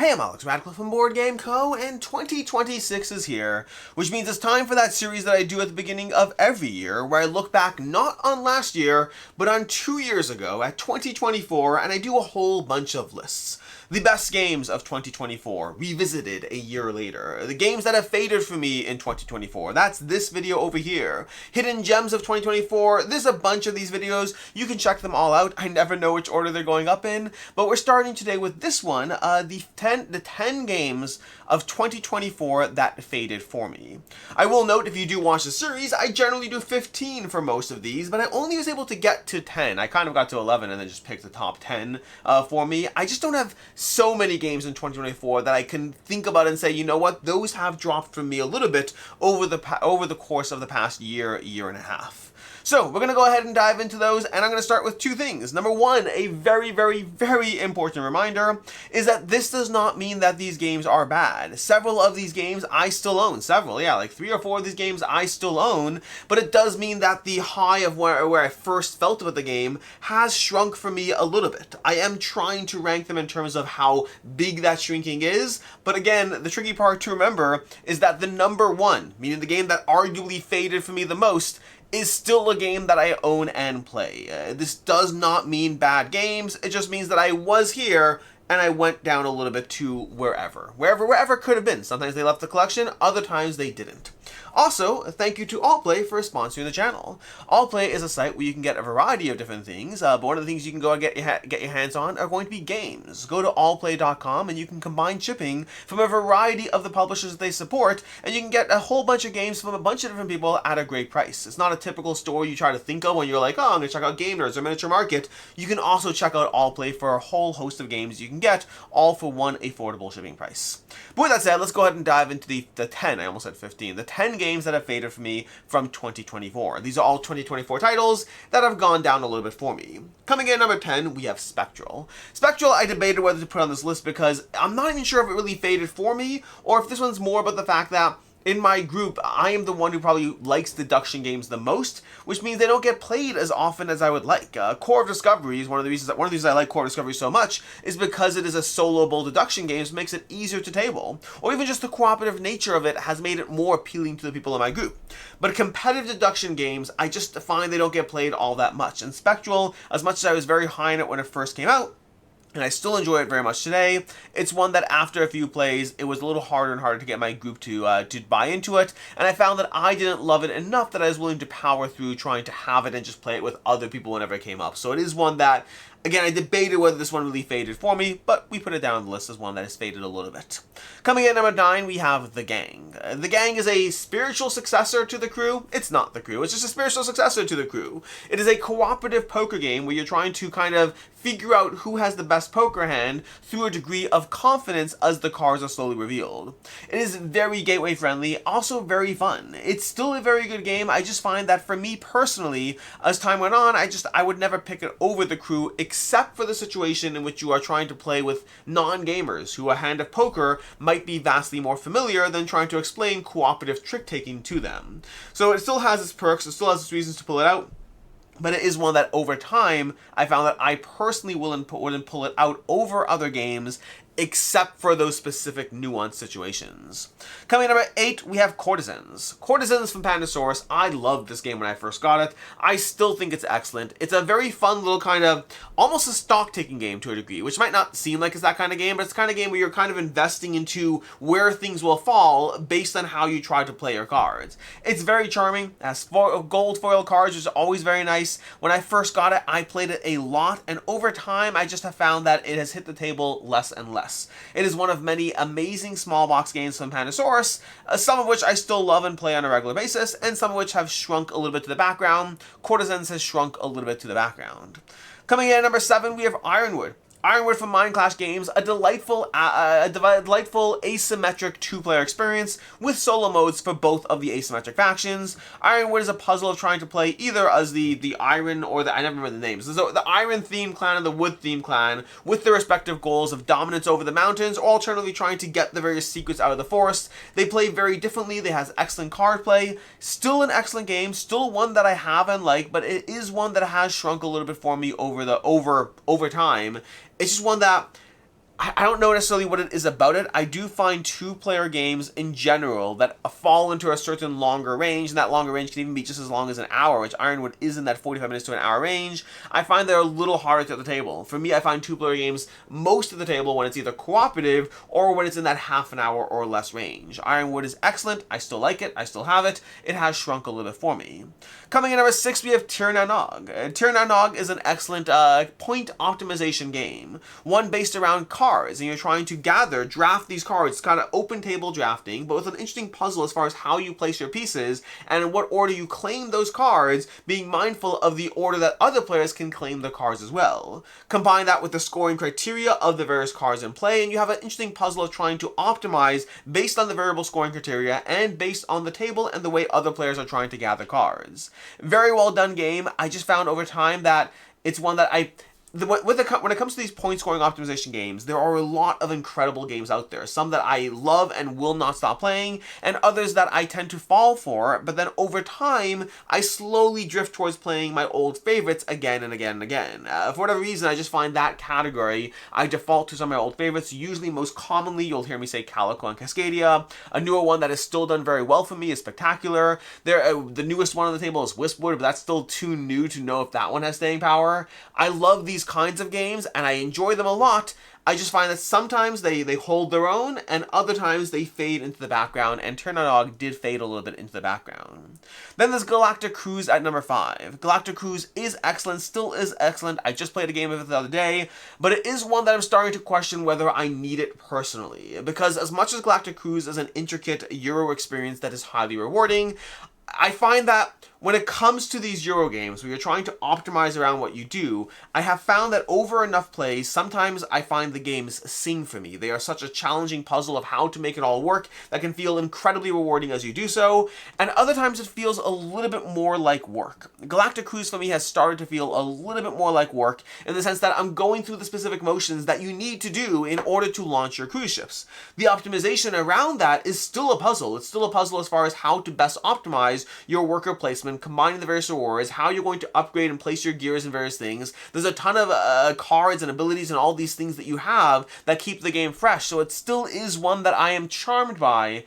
Hey, I'm Alex Radcliffe from Board Game Co., and 2026 is here, which means it's time for that series that I do at the beginning of every year, where I look back not on last year, but on 2 years ago at 2024, and I do a whole bunch of lists. The best games of 2024, revisited a year later. The games that have faded for me in 2024. That's this video over here. Hidden Gems of 2024. There's a bunch of these videos. You can check them all out. I never know which order they're going up in. But we're starting today with this one, the 10 games of 2024 that faded for me. I will note, if you do watch the series, I generally do 15 for most of these, but I only was able to get to 10. I kind of got to 11 and then just picked the top 10 for me. I just don't have so many games in 2024 that I can think about and say, you know what, those have dropped from me a little bit over the course of the past year and a half. So we're going to go ahead and dive into those, and I'm going to start with two things. Number one, a very, very, very important reminder is that this does not mean that these games are bad. Several of these games I still own. Like 3 or 4 of these games I still own, but it does mean that the high of where I first felt about the game has shrunk for me a little bit. I am trying to rank them in terms of how big that shrinking is, but again, the tricky part to remember is that the number one, meaning the game that arguably faded for me the most, is still a game that I own and play. This does not mean bad games, it just means that I was here and I went down a little bit to wherever it could have been. Sometimes they left the collection, other times they didn't. Also, thank you to Allplay for sponsoring the channel. Allplay is a site where you can get a variety of different things, but one of the things you can go and get your hands on are going to be games. Go to allplay.com and you can combine shipping from a variety of the publishers that they support, and you can get a whole bunch of games from a bunch of different people at a great price. It's not a typical store you try to think of when you're like, oh, I'm going to check out Game Nerds or Miniature Market. You can also check out Allplay for a whole host of games you can get, all for one affordable shipping price. But with that said, let's go ahead and dive into the 10, I almost said 15, the 10 games that have faded for me from 2024. These are all 2024 titles that have gone down a little bit for me. Coming in at number 10, we have Spectral. Spectral, I debated whether to put on this list because I'm not even sure if it really faded for me, or if this one's more about the fact that in my group, I am the one who probably likes deduction games the most, which means they don't get played as often as I would like. Core of Discovery is one of the reasons I like Core of Discovery so much is because it is a soloable deduction game, so it makes it easier to table. Or even just the cooperative nature of it has made it more appealing to the people in my group. But competitive deduction games, I just find they don't get played all that much. And Spectral, as much as I was very high on it when it first came out, and I still enjoy it very much today, it's one that after a few plays, it was a little harder and harder to get my group to buy into it, and I found that I didn't love it enough that I was willing to power through trying to have it and just play it with other people whenever it came up. So it is one that, again, I debated whether this one really faded for me, but we put it down on the list as one that has faded a little bit. Coming in at number 9, we have The Gang. The Gang is a spiritual successor to The Crew. It's not The Crew, it's just a spiritual successor to The Crew. It is a cooperative poker game where you're trying to kind of figure out who has the best poker hand through a degree of confidence as the cards are slowly revealed. It is very gateway friendly, also very fun. It's still a very good game. I just find that for me personally, as time went on, I would never pick it over The Crew, except for the situation in which you are trying to play with non-gamers who a hand of poker might be vastly more familiar than trying to explain cooperative trick-taking to them. So it still has its perks, it still has its reasons to pull it out, but it is one that over time, I found that I personally wouldn't pull it out over other games, except for those specific nuanced situations. Coming at number 8, we have Courtisans. Courtisans from Pandasaurus. I loved this game when I first got it. I still think it's excellent. It's a very fun little kind of, almost a stock-taking game to a degree, which might not seem like it's that kind of game, but it's the kind of game where you're kind of investing into where things will fall based on how you try to play your cards. It's very charming. It has gold foil cards, which is always very nice. When I first got it, I played it a lot, and over time, I just have found that it has hit the table less and less. It is one of many amazing small box games from Pandasaurus, some of which I still love and play on a regular basis, and some of which have shrunk a little bit to the background. Courtisans has shrunk a little bit to the background. Coming in at number 7, we have Ironwood. Ironwood from Mind Clash Games, a delightful asymmetric two-player experience with solo modes for both of the asymmetric factions. Ironwood is a puzzle of trying to play either as the Iron or I never remember the names. So the Iron-themed clan and the Wood-themed clan with their respective goals of dominance over the mountains, or alternatively trying to get the various secrets out of the forest. They play very differently. They have excellent card play. Still an excellent game. Still one that I have and like, but it is one that has shrunk a little bit for me over time. It's just one that I don't know necessarily what it is about it. I do find two-player games in general that fall into a certain longer range, and that longer range can even be just as long as an hour, which Ironwood is in that 45 minutes to an hour range. I find they're a little harder at the table. For me, I find two-player games most of the table when it's either cooperative or when it's in that half an hour or less range. Ironwood is excellent. I still like it. I still have it. It has shrunk a little bit for me. Coming in number 6, we have Tir Na Nog. Tir Na Nog is an excellent point optimization game, one based around cards, and you're trying to draft these cards. It's kind of open table drafting, but with an interesting puzzle as far as how you place your pieces and in what order you claim those cards, being mindful of the order that other players can claim the cards as well. Combine that with the scoring criteria of the various cards in play, and you have an interesting puzzle of trying to optimize based on the variable scoring criteria and based on the table and the way other players are trying to gather cards. Very well done game. I just found over time that it's one that when it comes to these point scoring optimization games, there are a lot of incredible games out there. Some that I love and will not stop playing, and others that I tend to fall for, but then over time, I slowly drift towards playing my old favorites again and again and again. For whatever reason, I just find that category, I default to some of my old favorites. Usually, most commonly, you'll hear me say Calico and Cascadia. A newer one that has still done very well for me is Spectacular. The newest one on the table is Wispwood, but that's still too new to know if that one has staying power. I love these kinds of games, and I enjoy them a lot. I just find that sometimes they hold their own, and other times they fade into the background, and Tir Na Nog did fade a little bit into the background. Then there's Galactic Cruise at number 5. Galactic Cruise is excellent, still is excellent. I just played a game of it the other day, but it is one that I'm starting to question whether I need it personally, because as much as Galactic Cruise is an intricate Euro experience that is highly rewarding, I find that when it comes to these Euro games, where you're trying to optimize around what you do, I have found that over enough plays, sometimes I find the games sing for me. They are such a challenging puzzle of how to make it all work that can feel incredibly rewarding as you do so, and other times it feels a little bit more like work. Galactic Cruise for me has started to feel a little bit more like work in the sense that I'm going through the specific motions that you need to do in order to launch your cruise ships. The optimization around that is still a puzzle. It's still a puzzle as far as how to best optimize your worker placement, combining the various rewards, how you're going to upgrade and place your gears and various things. There's a ton of cards and abilities and all these things that you have that keep the game fresh, so it still is one that I am charmed by,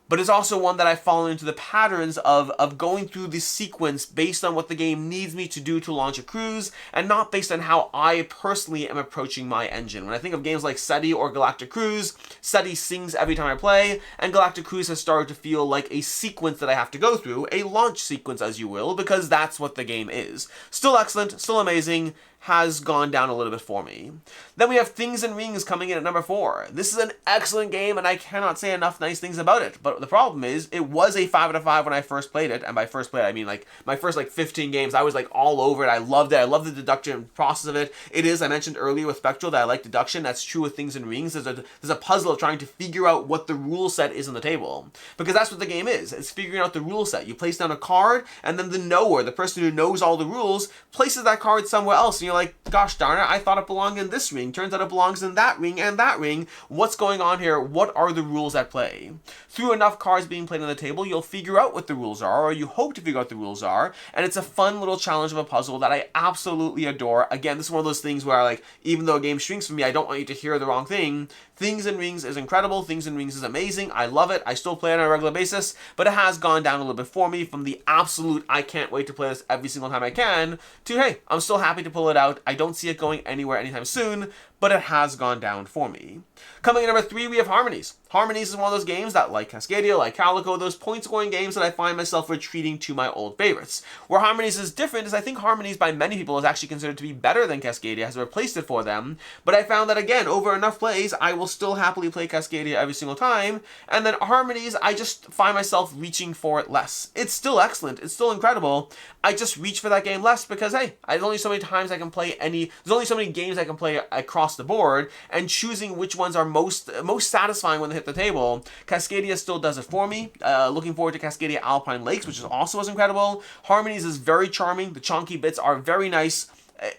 but it's also one that I've fallen into the patterns of going through this sequence based on what the game needs me to do to launch a cruise, and not based on how I personally am approaching my engine. When I think of games like SETI or Galactic Cruise, SETI sings every time I play, and Galactic Cruise has started to feel like a sequence that I have to go through, a launch sequence as you will, because that's what the game is. Still excellent, still amazing, has gone down a little bit for me. Then we have Things and Rings coming in at number 4. This is an excellent game, and I cannot say enough nice things about it. But the problem is, it was a 5 out of 5 when I first played it, and by first play I mean like my first 15 games. I was like all over it. I loved it. I loved the deduction process of it. It is, I mentioned earlier with Spectral that I like deduction. That's true with Things and Rings. There's a puzzle of trying to figure out what the rule set is on the table, because that's what the game is. It's figuring out the rule set. You place down a card, and then the knower, the person who knows all the rules, places that card somewhere else, and you're like, gosh darn it, I thought it belonged in this ring. Turns out it belongs in that ring and that ring. What's going on here? What are the rules at play? Through enough cards being played on the table, you'll figure out what the rules are, or you hope to figure out the rules are, and it's a fun little challenge of a puzzle that I absolutely adore. Again, this is one of those things where, even though a game shrinks for me, I don't want you to hear the wrong thing. Things and Rings is incredible. Things and Rings is amazing. I love it. I still play it on a regular basis, but it has gone down a little bit for me from the absolute, I can't wait to play this every single time I can, to, hey, I'm still happy to pull it out. I don't see it going anywhere anytime soon, but it has gone down for me. Coming in number 3, we have Harmonies. Harmonies is one of those games that, like Cascadia, like Calico, those point-scoring games that I find myself retreating to my old favorites. Where Harmonies is different is I think Harmonies by many people is actually considered to be better than Cascadia, has replaced it for them, but I found that again, over enough plays, I will still happily play Cascadia every single time, and then Harmonies, I just find myself reaching for it less. It's still excellent, it's still incredible, I just reach for that game less because, hey, there's only so many times I can play there's only so many games I can play across the board, and choosing which ones are most satisfying when they hit the table. Cascadia still does it for me. Looking forward to Cascadia Alpine Lakes, which is also as incredible. Harmonies is very charming. The chunky bits are very nice.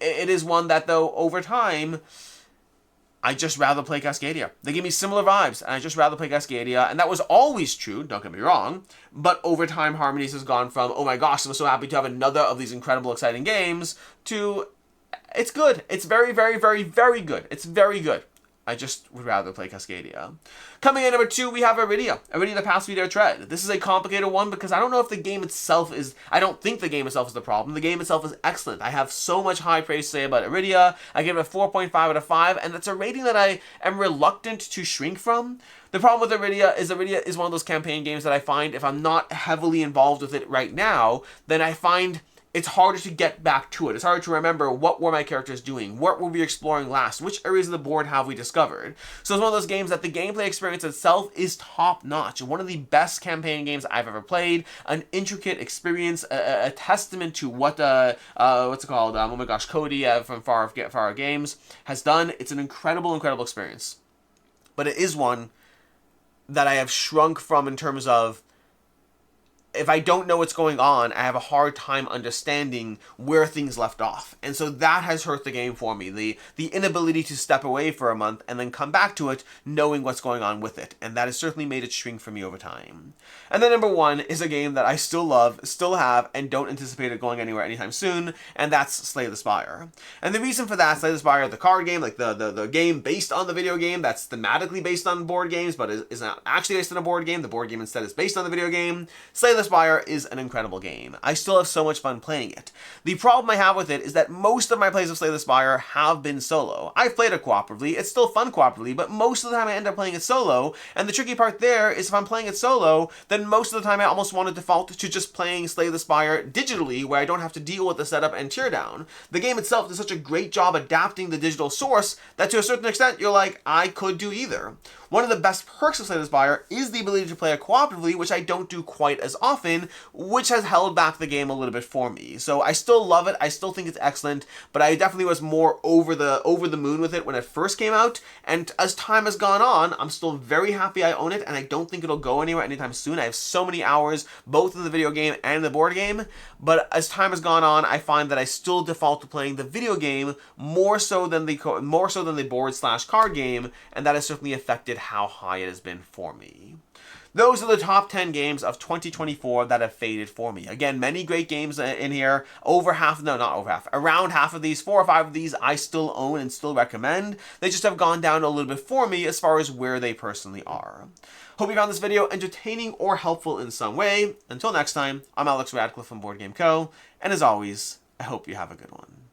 It is one that, though, over time, I just rather play Cascadia. They give me similar vibes, and I just rather play Cascadia, and that was always true, don't get me wrong, but over time, Harmonies has gone from, oh my gosh, I'm so happy to have another of these incredible, exciting games, to, it's good. It's very, very, very, very good. It's very good. I just would rather play Cascadia. Coming in number 2, we have Arydia. Arydia, the Past We Dare Tread. This is a complicated one because I don't know if the game itself is... I don't think the game itself is the problem. The game itself is excellent. I have so much high praise to say about Arydia. I give it a 4.5 out of 5, and that's a rating that I am reluctant to shrink from. The problem with Arydia is one of those campaign games that I find if I'm not heavily involved with it right now, then I find it's harder to get back to it. It's harder to remember what were my characters doing, what were we exploring last, which areas of the board have we discovered. So it's one of those games that the gameplay experience itself is top-notch. One of the best campaign games I've ever played, an intricate experience, a testament to what, what's it called, oh my gosh, Cody from Far Games has done. It's an incredible, incredible experience. But it is one that I have shrunk from in terms of if I don't know what's going on, I have a hard time understanding where things left off. And so that has hurt the game for me. The inability to step away for a month and then come back to it knowing what's going on with it. And that has certainly made it shrink for me over time. And then number 1 is a game that I still love, still have, and don't anticipate it going anywhere anytime soon, and that's Slay the Spire. And the reason for that, Slay the Spire, the card game, like the game based on the video game, that's thematically based on board games, but is not actually based on a board game. The board game instead is based on the video game. Slay the Spire is an incredible game. I still have so much fun playing it. The problem I have with it is that most of my plays of Slay the Spire have been solo. I've played it cooperatively, it's still fun cooperatively, but most of the time I end up playing it solo, and the tricky part there is if I'm playing it solo, then most of the time I almost want to default to just playing Slay the Spire digitally, where I don't have to deal with the setup and teardown. The game itself does such a great job adapting the digital source that to a certain extent you're like, I could do either. One of the best perks of Slay the Spire is the ability to play it cooperatively, which I don't do quite as often, which has held back the game a little bit for me. So I still love it, I still think it's excellent, but I definitely was more over the moon with it when it first came out, and as time has gone on, I'm still very happy I own it, and I don't think it'll go anywhere anytime soon. I have so many hours, both in the video game and the board game, but as time has gone on, I find that I still default to playing the video game more so than the board/card game, and that has certainly affected how high it has been for me. Those are the top 10 games of 2024 that have faded for me. Again, many great games in here. Around half of these, 4 or 5 of these, I still own and still recommend. They just have gone down a little bit for me as far as where they personally are. Hope you found this video entertaining or helpful in some way. Until next time, I'm Alex Radcliffe from Board Game Co. And as always, I hope you have a good one.